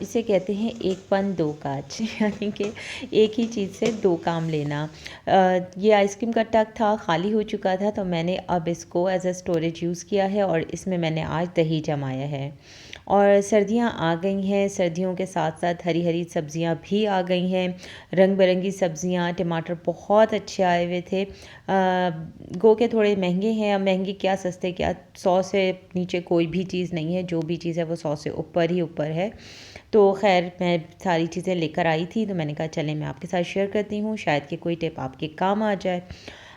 इसे कहते हैं एक पन दो काज यानी कि एक ही चीज़ से दो काम लेना। ये आइसक्रीम का टब था, खाली हो चुका था, तो मैंने अब इसको एज अ स्टोरेज यूज़ किया है और इसमें मैंने आज दही जमाया है। और सर्दियाँ आ गई हैं, सर्दियों के साथ साथ हरी हरी सब्जियाँ भी आ गई हैं। रंग बिरंगी सब्जियाँ, टमाटर बहुत अच्छे आए हुए थे। गो के थोड़े महंगे हैं, अब महंगे क्या सस्ते क्या, 100 से नीचे कोई भी चीज़ नहीं है, जो भी चीज़ है वो 100 से ऊपर ही ऊपर है। तो खैर मैं सारी चीज़ें लेकर आई थी, तो मैंने कहा चलें मैं आपके साथ शेयर करती हूँ, शायद कि कोई टिप आपके काम आ जाए।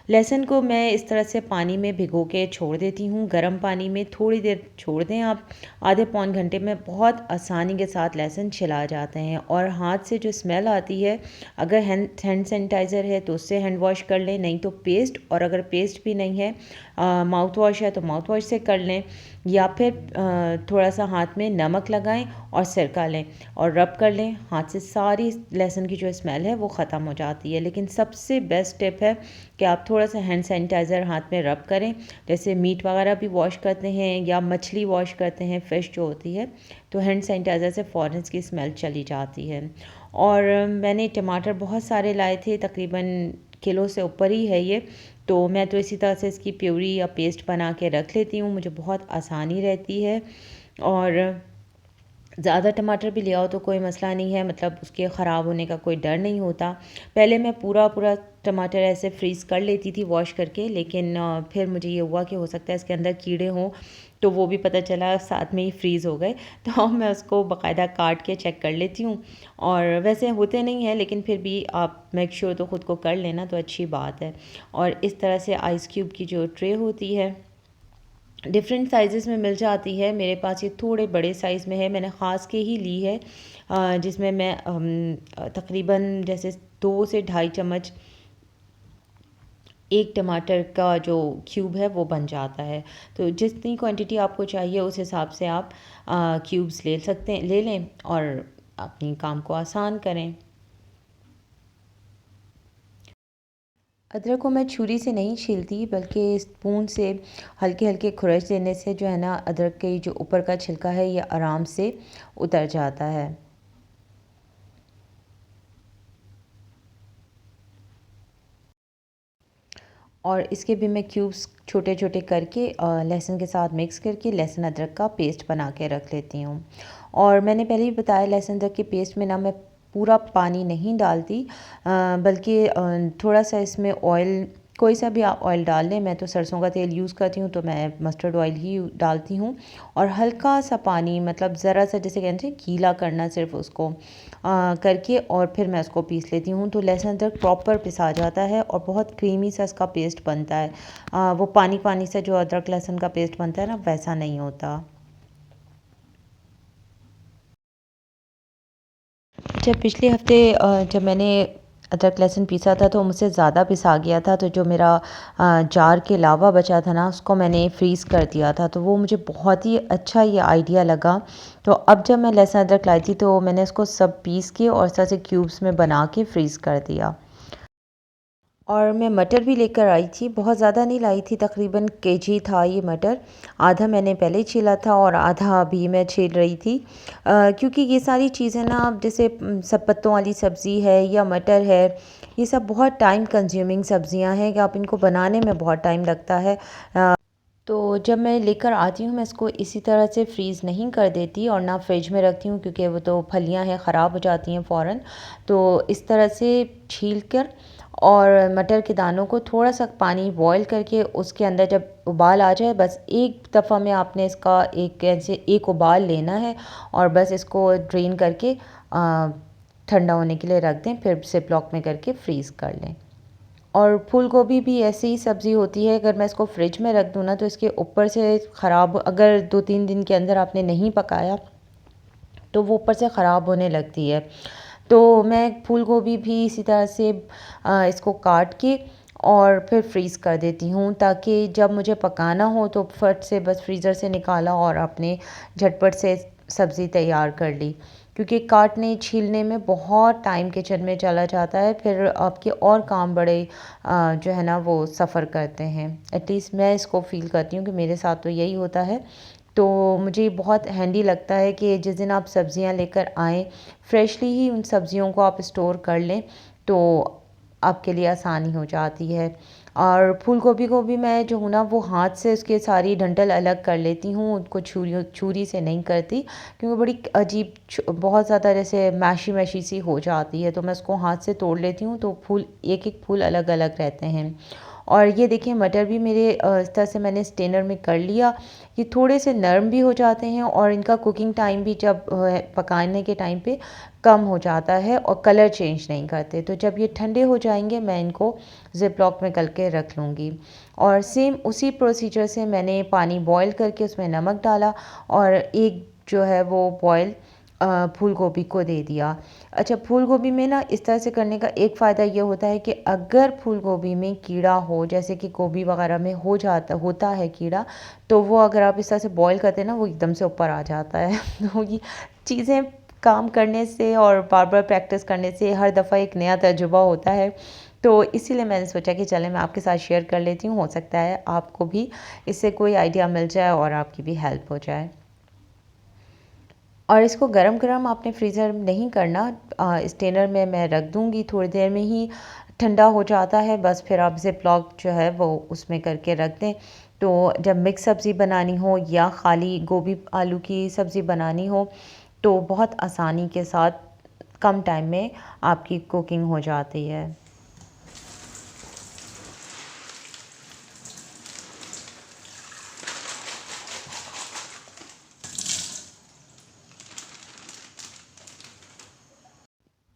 लहसुन को मैं इस तरह से पानी में भिगो के छोड़ देती हूँ, गर्म पानी में थोड़ी देर छोड़ दें आप, आधे पौन घंटे में बहुत आसानी के साथ लहसुन छिला जाते हैं। और हाथ से जो स्मेल आती है, अगर हैंड सैनिटाइज़र है तो उससे हैंड वॉश कर लें, नहीं तो पेस्ट, और अगर पेस्ट भी नहीं है, माउथ वॉश है तो माउथ वॉश से कर लें, या फिर थोड़ा सा हाथ में नमक लगाएं और सिरका लें और रब कर लें हाथ से, सारी लहसुन की जो स्मेल है वो ख़त्म हो जाती है। लेकिन सबसे बेस्ट टिप है कि आप थोड़ा सा हैंड सैनिटाइज़र हाथ में रब करें, जैसे मीट वगैरह भी वॉश करते हैं या मछली वॉश करते हैं, फ़िश जो होती है, तो हैंड सैनिटाइज़र से फ़ौरन इसकी स्मेल चली जाती है। और मैंने टमाटर बहुत सारे लाए थे, तकरीबन किलो से ऊपर ही है ये, तो मैं तो इसी तरह से इसकी प्यूरी या पेस्ट बना के रख लेती हूँ, मुझे बहुत आसानी रहती है। और ज़्यादा टमाटर भी ले आओ तो कोई मसला नहीं है, मतलब उसके ख़राब होने का कोई डर नहीं होता। पहले मैं पूरा पूरा टमाटर ऐसे फ्रीज़ कर लेती थी वॉश करके, लेकिन फिर मुझे ये हुआ कि हो सकता है इसके अंदर कीड़े हों, तो वो भी पता चला साथ में ही फ्रीज़ हो गए। तो अब मैं उसको बाकायदा काट के चेक कर लेती हूँ, और वैसे होते नहीं हैं, लेकिन फिर भी आप मेक श्योर तो ख़ुद को कर लेना तो अच्छी बात है। और इस तरह से आइस क्यूब की जो ट्रे होती है डिफरेंट साइज़ेस में मिल जाती है, मेरे पास ये थोड़े बड़े साइज़ में है, मैंने ख़ास के ही ली है, जिसमें मैं तकरीबन जैसे 2 से ढाई चम्मच एक टमाटर का जो क्यूब है वो बन जाता है। तो जितनी क्वांटिटी आपको चाहिए उस हिसाब से आप क्यूब्स ले सकते हैं, ले लें और अपनी काम को आसान करें। अदरक को मैं छुरी से नहीं छीलती, बल्कि स्पून से हल्के हल्के खुरच देने से जो है ना, अदरक के जो ऊपर का छिलका है ये आराम से उतर जाता है। और इसके भी मैं क्यूब्स छोटे छोटे करके लहसुन के साथ मिक्स करके लहसुन अदरक का पेस्ट बना के रख लेती हूँ। और मैंने पहले ही बताया, लहसुन अदरक के पेस्ट में ना मैं पूरा पानी नहीं डालती, बल्कि थोड़ा सा इसमें ऑयल, कोई सा भी आप ऑयल डाल लें, मैं तो सरसों का तेल यूज़ करती हूँ, तो मैं मस्टर्ड ऑयल ही डालती हूँ। और हल्का सा पानी, मतलब ज़रा सा, जैसे कहते हैं गीला करना सिर्फ उसको करके, और फिर मैं उसको पीस लेती हूँ, तो लहसुन अदरक प्रॉपर पिसा जाता है और बहुत क्रीमी सा इसका पेस्ट बनता है। वो पानी पानी से जो अदरक लहसुन का पेस्ट बनता है ना, वैसा नहीं होता। जब पिछले हफ्ते जब मैंने अदरक लहसुन पीसा था तो मुझसे ज़्यादा पिसा गया था, तो जो मेरा जार के अलावा बचा था ना, उसको मैंने फ्रीज़ कर दिया था, तो वो मुझे बहुत ही अच्छा ये आइडिया लगा। तो अब जब मैं लहसुन अदरक लाई थी तो मैंने उसको सब पीस के और इस तरह से क्यूब्स में बना के फ्रीज़ कर दिया। और मैं मटर भी लेकर आई थी, बहुत ज़्यादा नहीं लाई थी, तकरीबन केजी था ये मटर। आधा मैंने पहले ही छीला था और आधा अभी मैं छील रही थी, क्योंकि ये सारी चीज़ें ना, जैसे सब पत्तों वाली सब्ज़ी है या मटर है, ये सब बहुत टाइम कंज्यूमिंग सब्ज़ियां हैं कि आप इनको बनाने में बहुत टाइम लगता है। तो जब मैं लेकर आती हूँ, मैं इसको इसी तरह से फ्रीज़ नहीं कर देती और ना फ्रिज में रखती हूँ, क्योंकि वो तो फलियाँ हैं, ख़राब हो जाती हैं फ़ौरन। तो इस तरह से छील कर और मटर के दानों को थोड़ा सा पानी बॉयल करके उसके अंदर जब उबाल आ जाए, बस एक दफ़ा में आपने इसका एक ऐसे एक उबाल लेना है और बस इसको ड्रेन करके ठंडा होने के लिए रख दें, फिर जिपलॉक में करके फ्रीज़ कर लें। और फूल गोभी भी ऐसी ही सब्ज़ी होती है, अगर मैं इसको फ्रिज में रख दूँ ना, तो इसके ऊपर से ख़राब, अगर 2-3 दिन के अंदर आपने नहीं पकाया तो वो ऊपर से ख़राब होने लगती है। तो मैं फूल गोभी भी इसी तरह से इसको काट के और फिर फ्रीज़ कर देती हूँ, ताकि जब मुझे पकाना हो तो फट से बस फ्रीज़र से निकाला और अपने झटपट से सब्ज़ी तैयार कर ली। क्योंकि काटने छीलने में बहुत टाइम किचन में चला जाता है, फिर आपके और काम बड़े जो है ना वो सफ़र करते हैं। एटलीस्ट मैं इसको फ़ील करती हूँ कि मेरे साथ तो यही होता है। तो मुझे ये बहुत हैंडी लगता है कि जिस दिन आप सब्ज़ियाँ लेकर आएँ, फ्रेशली ही उन सब्ज़ियों को आप स्टोर कर लें, तो आपके लिए आसानी हो जाती है। और फूल गोभी को भी मैं जो हूँ ना, वो हाथ से उसके सारी डंठल अलग कर लेती हूँ, उनको छुरी से नहीं करती, क्योंकि बड़ी अजीब बहुत ज़्यादा जैसे मैशी मैशी सी हो जाती है, तो मैं उसको हाथ से तोड़ लेती हूँ, तो फूल एक एक फूल अलग अलग रहते हैं। और ये देखिए मटर भी मेरे इस तरह से मैंने स्टेनर में कर लिया। ये थोड़े से नरम भी हो जाते हैं और इनका कुकिंग टाइम भी जब पकाने के टाइम पे कम हो जाता है और कलर चेंज नहीं करते। तो जब ये ठंडे हो जाएंगे मैं इनको ज़िप लॉक में करके रख लूँगी। और सेम उसी प्रोसीजर से मैंने पानी बॉयल करके उसमें नमक डाला और एक जो है वो बॉयल फूल गोभी को दे दिया। अच्छा, फूल गोभी में ना इस तरह से करने का एक फ़ायदा ये होता है कि अगर फूल गोभी में कीड़ा हो, जैसे कि गोभी वगैरह में होता है कीड़ा, तो वो अगर आप इस तरह से बॉयल करते हैं ना, वो एकदम से ऊपर आ जाता है। तो ये चीज़ें काम करने से और बार-बार प्रैक्टिस करने से हर दफ़ा एक नया तजुर्बा होता है। तो इसीलिए मैंने सोचा कि चलें मैं आपके साथ शेयर कर लेती हूँ, हो सकता है आपको भी इससे कोई आइडिया मिल जाए और आपकी भी हेल्प हो जाए। और इसको गरम-गरम आपने फ्रीज़र में नहीं करना, स्टेनर में मैं रख दूँगी, थोड़ी देर में ही ठंडा हो जाता है, बस फिर आप ज़िप लॉक जो है वो उसमें करके रख दें। तो जब मिक्स सब्ज़ी बनानी हो या खाली गोभी आलू की सब्ज़ी बनानी हो, तो बहुत आसानी के साथ कम टाइम में आपकी कुकिंग हो जाती है।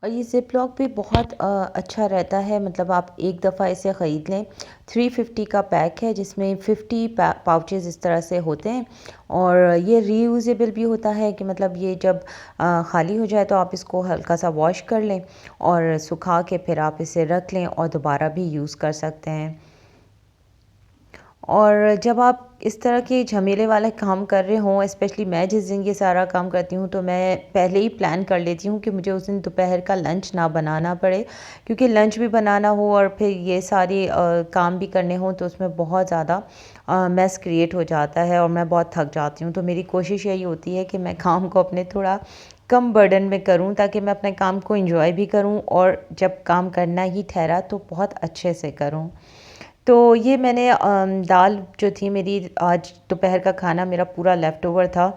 और ये ज़िप लॉक भी बहुत अच्छा रहता है, मतलब आप एक दफ़ा इसे ख़रीद लें। 350 का पैक है जिसमें 50 पाउचेज़ इस तरह से होते हैं और ये रीयूजेबल भी होता है कि मतलब ये जब ख़ाली हो जाए तो आप इसको हल्का सा वॉश कर लें और सुखा के फिर आप इसे रख लें और दोबारा भी यूज़ कर सकते हैं। और जब आप इस तरह के झमेले वाला काम कर रहे हों, स्पेशली मैं जिस दिन ये सारा काम करती हूँ, तो मैं पहले ही प्लान कर लेती हूँ कि मुझे उस दिन दोपहर का लंच ना बनाना पड़े, क्योंकि लंच भी बनाना हो और फिर ये सारे काम भी करने हों तो उसमें बहुत ज़्यादा मेस क्रिएट हो जाता है और मैं बहुत थक जाती हूँ। तो मेरी कोशिश यही होती है कि मैं काम को अपने थोड़ा कम बर्डन में करूँ, ताकि मैं अपने काम को एंजॉय भी करूँ और जब काम करना ही ठहरा तो बहुत अच्छे से करूँ। तो ये मैंने दाल जो थी मेरी, आज दोपहर का खाना मेरा पूरा लेफ़्ट ओवर था।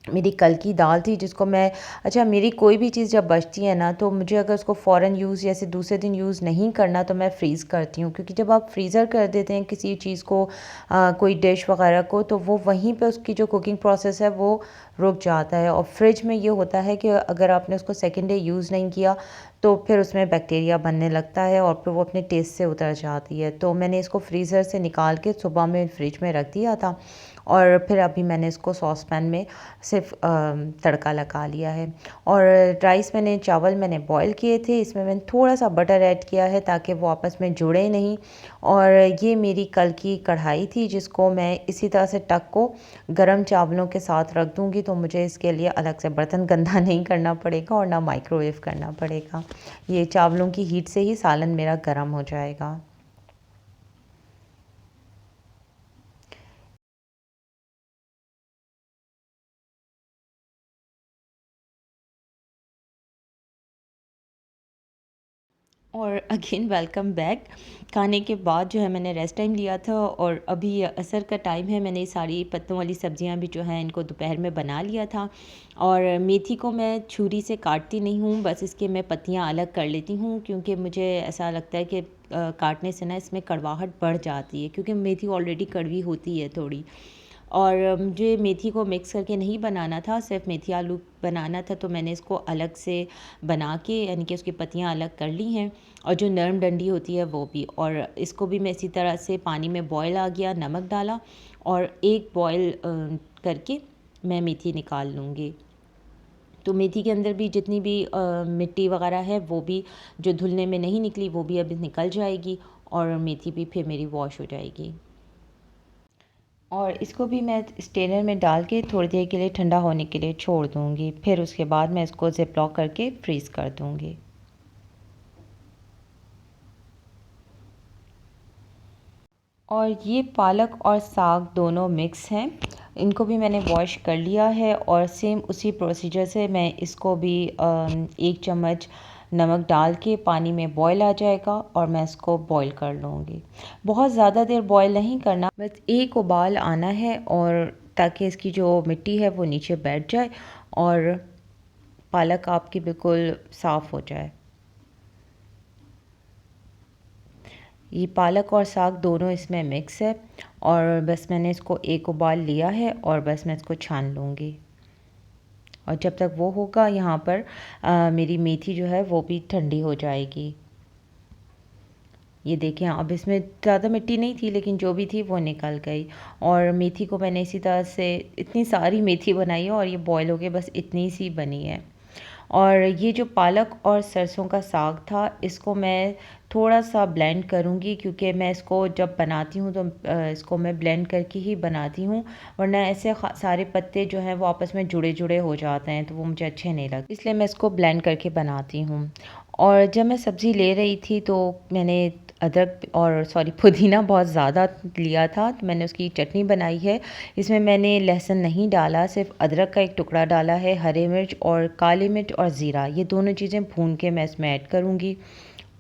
मेरी कल की दाल थी जिसको मैं, अच्छा, मेरी कोई भी चीज़ जब बचती है ना, तो मुझे अगर उसको फ़ौरन यूज़ जैसे दूसरे दिन यूज़ नहीं करना तो मैं फ्रीज़ करती हूँ, क्योंकि जब आप फ्रीज़र कर देते हैं किसी चीज़ को, कोई डिश वगैरह को, तो वो वहीं पे उसकी जो कुकिंग प्रोसेस है वो रुक जाता है। और फ्रिज में ये होता है कि अगर आपने उसको सेकेंड डे यूज़ नहीं किया तो फिर उसमें बैक्टीरिया बनने लगता है और फिर वो अपने टेस्ट से उतर जाती है। तो मैंने इसको फ्रीज़र से निकाल के सुबह में फ्रिज में रख दिया था और फिर अभी मैंने इसको सॉस पैन में सिर्फ तड़का लगा लिया है। और चावल मैंने बॉईल किए थे, इसमें मैंने थोड़ा सा बटर ऐड किया है ताकि वो आपस में जुड़े नहीं। और ये मेरी कल की कढ़ाई थी जिसको मैं इसी तरह से टक को गरम चावलों के साथ रख दूँगी, तो मुझे इसके लिए अलग से बर्तन गंदा नहीं करना पड़ेगा और ना माइक्रोवेव करना पड़ेगा। ये चावलों की हीट से ही सालन मेरा गरम हो जाएगा। और अगेन वेलकम बैक। खाने के बाद जो है मैंने रेस्ट टाइम लिया था और अभी असर का टाइम है। मैंने सारी पत्तों वाली सब्जियां भी जो हैं इनको दोपहर में बना लिया था। और मेथी को मैं छुरी से काटती नहीं हूँ, बस इसके मैं पत्तियां अलग कर लेती हूँ, क्योंकि मुझे ऐसा लगता है कि काटने से ना इसमें कड़वाहट बढ़ जाती है, क्योंकि मेथी ऑलरेडी कड़वी होती है थोड़ी। और मुझे मेथी को मिक्स करके नहीं बनाना था, सिर्फ मेथी आलू बनाना था, तो मैंने इसको अलग से बना के, यानी कि उसकी पत्तियां अलग कर ली हैं। और जो नरम डंडी होती है वो भी, और इसको भी मैं इसी तरह से पानी में बॉयल आ गया, नमक डाला और एक बॉयल करके मैं मेथी निकाल लूँगी। तो मेथी के अंदर भी जितनी भी मिट्टी वगैरह है वो भी, जो धुलने में नहीं निकली, वो भी अभी निकल जाएगी और मेथी भी फिर मेरी वॉश हो जाएगी। और इसको भी मैं स्टेनर में डाल के थोड़ी देर के लिए ठंडा होने के लिए छोड़ दूँगी, फिर उसके बाद मैं इसको ज़िप लॉक करके फ्रीज़ कर दूँगी। और ये पालक और साग दोनों मिक्स हैं। इनको भी मैंने वॉश कर लिया है और सेम उसी प्रोसीजर से मैं इसको भी 1 चम्मच नमक डाल के पानी में बॉईल आ जाएगा और मैं इसको बॉईल कर लूँगी। बहुत ज़्यादा देर बॉईल नहीं करना, बस एक उबाल आना है और ताकि इसकी जो मिट्टी है वो नीचे बैठ जाए और पालक आपकी बिल्कुल साफ़ हो जाए। ये पालक और साग दोनों इसमें मिक्स है और बस मैंने इसको एक उबाल लिया है और बस मैं इसको छान लूँगी। और जब तक वो होगा यहाँ पर मेरी मेथी जो है वो भी ठंडी हो जाएगी। ये देखिए अब इसमें ज़्यादा मिट्टी नहीं थी लेकिन जो भी थी वो निकल गई। और मेथी को मैंने इसी तरह से इतनी सारी मेथी बनाई है और ये बॉयल हो के बस इतनी सी बनी है। और ये जो पालक और सरसों का साग था इसको मैं थोड़ा सा ब्लेंड करूँगी क्योंकि मैं इसको जब बनाती हूँ तो इसको मैं ब्लेंड करके ही बनाती हूँ, वरना ऐसे सारे पत्ते जो हैं वो आपस में जुड़े जुड़े हो जाते हैं तो वो मुझे अच्छे नहीं लगते, इसलिए मैं इसको ब्लेंड करके बनाती हूँ। और जब मैं सब्ज़ी ले रही थी तो मैंने अदरक और पुदीना बहुत ज़्यादा लिया था तो मैंने उसकी चटनी बनाई है। इसमें मैंने लहसुन नहीं डाला, सिर्फ अदरक का एक टुकड़ा डाला है, हरी मिर्च और काली मिर्च और ज़ीरा, ये दोनों चीज़ें भून के मैं इसमें ऐड करूँगी।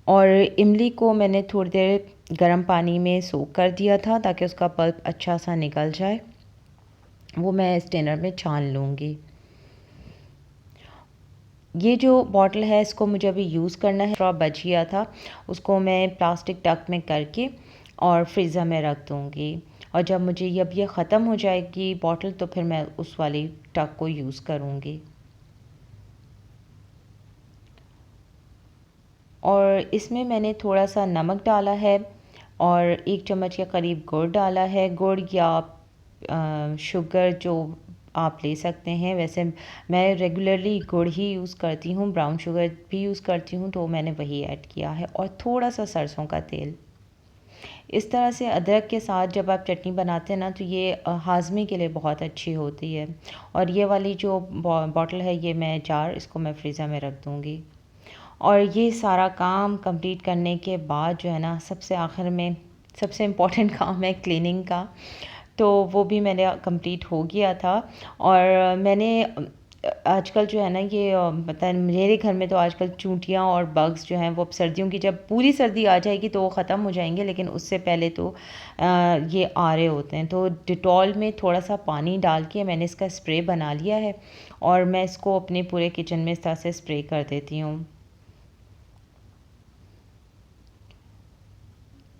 और इमली को मैंने थोड़ी देर गर्म पानी में सोक कर दिया था ताकि उसका पल्प अच्छा सा निकल जाए, वो मैं स्ट्रेनर में छान लूँगी। ये जो बॉटल है इसको मुझे अभी यूज़ करना है, स्ट्रॉ बच गया था उसको मैं प्लास्टिक टब में करके और फ्रीज़र में रख दूँगी। और जब मुझे जब ये ख़त्म हो जाएगी बॉटल तो फिर मैं उस वाली टब को यूज़ करूँगी। और इसमें मैंने थोड़ा सा नमक डाला है और 1 चम्मच के करीब गुड़ डाला है। गुड़ या शुगर जो आप ले सकते हैं, वैसे मैं रेगुलरली गुड़ ही यूज़ करती हूँ, ब्राउन शुगर भी यूज़ करती हूँ तो मैंने वही ऐड किया है। और थोड़ा सा सरसों का तेल। इस तरह से अदरक के साथ जब आप चटनी बनाते हैं ना तो ये हाज़मे के लिए बहुत अच्छी होती है। और ये वाली जो बॉटल है ये मैं जार इसको मैं फ्रीज़र में रख दूँगी। और ये सारा काम कंप्लीट करने के बाद जो है ना सबसे आखिर में सबसे इम्पोर्टेंट काम है क्लीनिंग का, तो वो भी मैंने कंप्लीट हो गया था। और मैंने आजकल जो है ना ये पता है मेरे घर में तो आजकल चूंटियाँ और बग्स जो हैं वो अब सर्दियों की जब पूरी सर्दी आ जाएगी तो वो ख़त्म हो जाएंगे, लेकिन उससे पहले तो ये आ रहे होते हैं। तो डिटॉल में थोड़ा सा पानी डाल के मैंने इसका स्प्रे बना लिया है और मैं इसको अपने पूरे किचन में इस तरह से स्प्रे कर देती हूँ।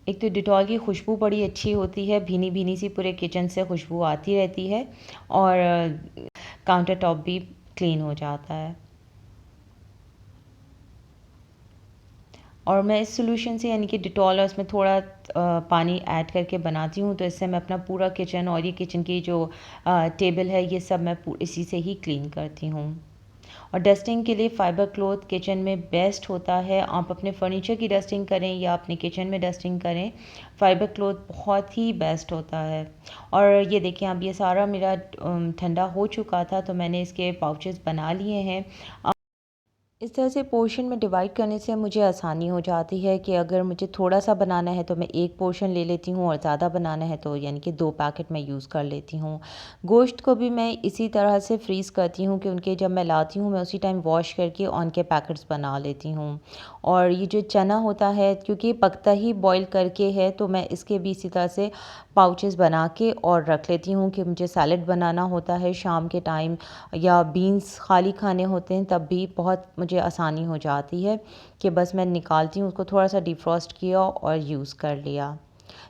एक तो डिटॉल की खुशबू बड़ी अच्छी होती है, भीनी भीनी सी पूरे किचन से खुशबू आती रहती है और काउंटर टॉप भी क्लीन हो जाता है। और मैं इस सॉल्यूशन से यानी कि डिटॉल और उसमें थोड़ा पानी ऐड करके बनाती हूँ तो इससे मैं अपना पूरा किचन और ये किचन की जो टेबल है ये सब मैं इसी से ही क्लीन करती हूँ। और डस्टिंग के लिए फ़ाइबर क्लॉथ किचन में बेस्ट होता है। आप अपने फर्नीचर की डस्टिंग करें या अपने किचन में डस्टिंग करें, फ़ाइबर क्लॉथ बहुत ही बेस्ट होता है। और ये देखिए अब ये सारा मेरा ठंडा हो चुका था तो मैंने इसके पाउचेस बना लिए हैं। इस तरह से पोर्शन में डिवाइड करने से मुझे आसानी हो जाती है कि अगर मुझे थोड़ा सा बनाना है तो मैं एक पोर्शन ले लेती हूँ और ज़्यादा बनाना है तो यानी कि 2 पैकेट मैं यूज़ कर लेती हूँ। गोश्त को भी मैं इसी तरह से फ्रीज़ करती हूँ कि उनके जब मैं लाती हूँ मैं उसी टाइम वॉश करके ऑन के पैकेट्स बना लेती हूँ। और ये जो चना होता है क्योंकि पकता ही बॉईल करके है तो मैं इसके भी इसी तरह से पाउचेस बना के और रख लेती हूँ कि मुझे सैलेड बनाना होता है शाम के टाइम या बीन्स खाली खाने होते हैं तब भी बहुत मुझे आसानी हो जाती है कि बस मैं निकालती हूँ उसको, थोड़ा सा डिफ्रॉस्ट किया और यूज़ कर लिया।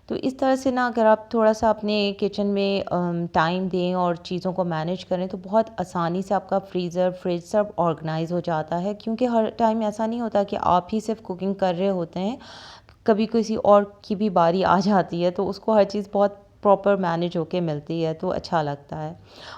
तो इस तरह से ना अगर आप थोड़ा सा अपने किचन में टाइम दें और चीज़ों को मैनेज करें तो बहुत आसानी से आपका फ्रीज़र फ्रिज सब ऑर्गेनाइज हो जाता है, क्योंकि हर टाइम ऐसा नहीं होता कि आप ही सिर्फ कुकिंग कर रहे होते हैं, कभी किसी और की भी बारी आ जाती है तो उसको हर चीज़ बहुत प्रॉपर मैनेज होके मिलती है तो अच्छा लगता है।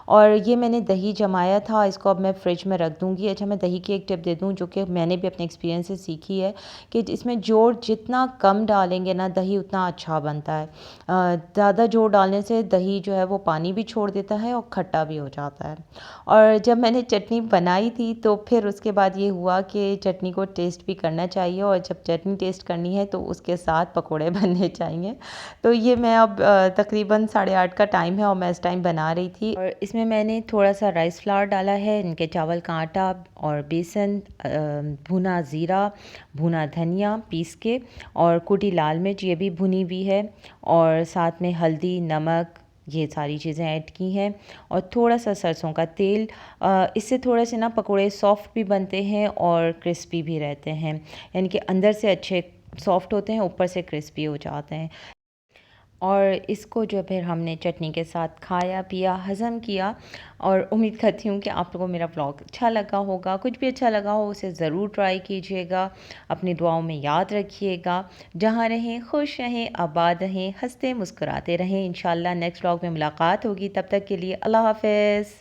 और ये मैंने दही जमाया था, इसको अब मैं फ्रिज में रख दूँगी। अच्छा मैं दही की एक टिप दे दूँ जो कि मैंने भी अपने एक्सपीरियंस से सीखी है कि इसमें जोड़ जितना कम डालेंगे ना दही उतना अच्छा बनता है। ज़्यादा जोड़ डालने से दही जो है वो पानी भी छोड़ देता है और खट्टा भी हो जाता है। और जब मैंने चटनी बनाई थी तो फिर उसके बाद ये हुआ कि चटनी को टेस्ट भी करना चाहिए और जब चटनी टेस्ट करनी है तो उसके साथ पकोड़े बनने चाहिए। तो ये मैं अब तकरीबन 8:30 का टाइम है और मैं इस टाइम बना रही थी। और इसमें मैंने थोड़ा सा राइस फ्लावर डाला है, इनके चावल का आटा और बेसन, भुना ज़ीरा, भुना धनिया पीस के, और कुटी लाल मिर्च ये भी भुनी हुई है, और साथ में हल्दी, नमक, ये सारी चीज़ें ऐड की हैं, और थोड़ा सा सरसों का तेल। इससे थोड़े से ना पकोड़े सॉफ्ट भी बनते हैं और क्रिस्पी भी रहते हैं, यानी कि अंदर से अच्छे सॉफ्ट होते हैं, ऊपर से क्रिस्पी हो जाते हैं। और इसको जो फिर हमने चटनी के साथ खाया, पिया, हज़म किया। और उम्मीद करती हूँ कि आप लोगों को मेरा व्लॉग अच्छा लगा होगा। कुछ भी अच्छा लगा हो उसे ज़रूर ट्राई कीजिएगा, अपनी दुआओं में याद रखिएगा। जहाँ रहें खुश रहें, आबाद रहें, हंसते मुस्कुराते रहें। इंशाल्लाह नेक्स्ट व्लॉग में मुलाकात होगी, तब तक के लिए अल्लाह हाफ़िज़।